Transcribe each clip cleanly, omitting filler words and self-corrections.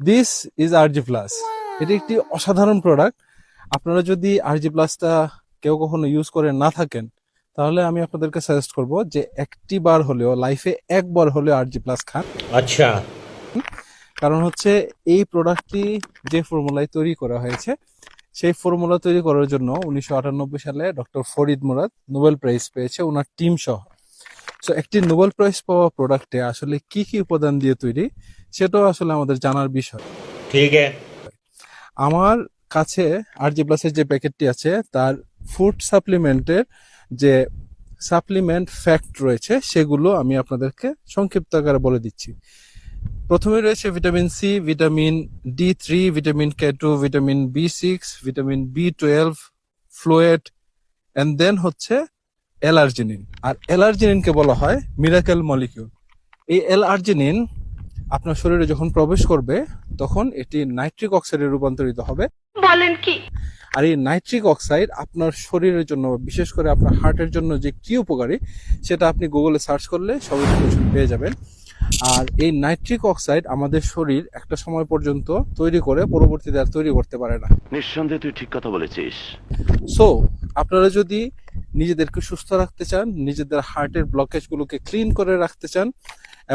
This is RG plus. এটি একটি অসাধারণ প্রোডাক্ট। আপনারা যদি আরজি প্লাসটা কেউ কখনো ইউজ করে না থাকেন, তাহলে আমি আপনাদেরকে সাজেস্ট করব যে একটি বার হলেও লাইফে একবার হলেও আরজি প্লাস খান। আচ্ছা, কারণ হচ্ছে এই প্রোডাক্টটি যে ফর্মুলায় তৈরি করা হয়েছে, সেই ফর্মুলা তৈরি করার জন্য 1998 সালে doctor Farid Murad Nobel prize পেয়েছে ওনার টিম সহ। সো একটি নোবেল প্রাইজ পাওয়া প্রোডাক্টে আসলে কি কি উপাদান দিয়ে তৈরি, সেটাও আসলে আমাদের জানার বিষয়। ঠিক আছে। আমার কাছে আরজি প্লাসের যে প্যাকেটটি আছে তার ফুড সাপ্লিমেন্টের যে সাপ্লিমেন্ট ফ্যাক্ট রয়েছে সেগুলো আমি আপনাদেরকে সংক্ষিপ্ত আকারে বলে দিচ্ছি। প্রথমে রয়েছে vitamin C, vitamin D3, vitamin K2, vitamin B6, vitamin B12, ফ্লুয়েড, এন্ড দেন হচ্ছে অ্যালার্জিনিন। আর অ্যালার্জিনিনকে বলা হয় মিরাকেল মলিকিউল। এই অ্যালার্জিনিন আপনার শরীরে যখন প্রবেশ করবে তখন এটি নাইট্রিক অক্সাইডে রূপান্তরিত হবে। বলেন কি? আর এই নাইট্রিক অক্সাইড আপনার শরীরের জন্য, বিশেষ করে আপনার হার্টের জন্য যে কি উপকারী, সেটা আপনি গুগলে সার্চ করলে সব ইনফরমেশন পেয়ে যাবেন। আর এই নাইট্রিক অক্সাইড আমাদের শরীর একটা সময় পর্যন্ত তৈরি করে, পরবর্তীতে আর তৈরি করতে পারে না। নিঃসন্দেহে তুই ঠিক কথা বলেছিস। সো আপনারা যদি নিজেদেরকে সুস্থ রাখতে চান, নিজেদের হার্টের ব্লকেজগুলোকে ক্লিন করে রাখতে চান,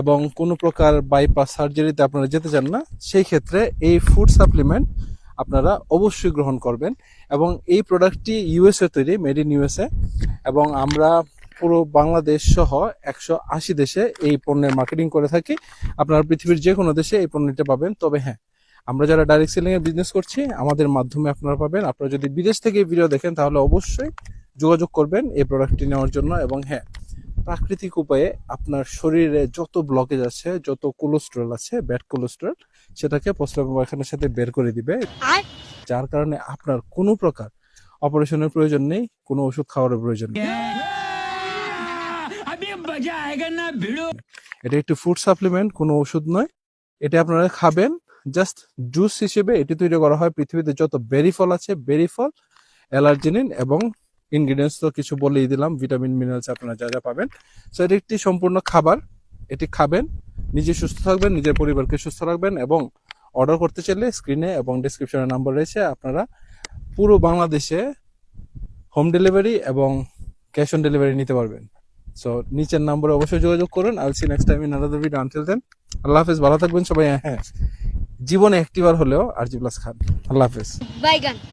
এবং কোনো প্রকার বাইপাস সার্জারিতে আপনারা যেতে চান না, সেই ক্ষেত্রে এই ফুড সাপ্লিমেন্ট আপনারা অবশ্যই গ্রহণ করবেন। এবং এই প্রোডাক্টটি ইউএসএ তৈরি, মেড ইন ইউএসএ, এবং আমরা পুরো বাংলাদেশ সহ 180 দেশে এই পণ্যের মার্কেটিং করে থাকি। আপনারা পৃথিবীর যে কোনো দেশে এই পণ্যটা পাবেন। তবে হ্যাঁ, আমরা যারা ডাইরেক্ট সেলিং এর বিজনেস করছি, আমাদের মাধ্যমে আপনারা পাবেন। আপনারা যদি বিদেশ থেকে এই ভিডিও দেখেন তাহলে অবশ্যই যোগাযোগ করবেন এই প্রোডাক্টটি নেওয়ার জন্য। এবং হ্যাঁ, প্রাকৃতিক উপায়ে আপনার শরীরে যত ব্লকেজ আছে, যত কোলেস্টেরল আছে, ব্যাড কোলেস্টেরল, সেটাকে প্রস্রাব পায়খানার সাথে বের করে দিবে, যার কারণে আপনার কোনো প্রকার অপারেশনের প্রয়োজন নেই, কোনো ওষুধ খাওয়ার প্রয়োজন নেই। এটা একটি ফুড সাপ্লিমেন্ট, কোনো ওষুধ নয়। এটা আপনারা খাবেন জাস্ট জুস হিসেবে। এটি তৈরি করা হয় পৃথিবীতে যত বেরি ফল আছে, বেরি ফল, অ্যালার্জিনিন, এবং ইনগ্রিডিয়েন্টস তো কিছু বলেই দিলাম, ভিটামিন মিনারেলস আপনারা যা যা পাবেন। সো এটি একটি সম্পূর্ণ খাবার। এটি খাবেন, নিজে সুস্থ থাকবেন, নিজের পরিবারকে সুস্থ রাখবেন। এবং অর্ডার করতে চাইলে স্ক্রিনে এবং ডিসক্রিপশনে নাম্বার রয়েছে, আপনারা পুরো বাংলাদেশে হোম ডেলিভারি এবং ক্যাশ অন ডেলিভারি নিতে পারবেন। সো নিচের নাম্বারে অবশ্যই যোগাযোগ করুন। I will see next time in another video. Until then, আল্লাহ হাফেজ, ভালো থাকবেন সবাই। হ্যাঁ, জীবনে একটিবার হলেও আরজি প্লাস খান। আল্লাহ হাফেজ। বাইগান।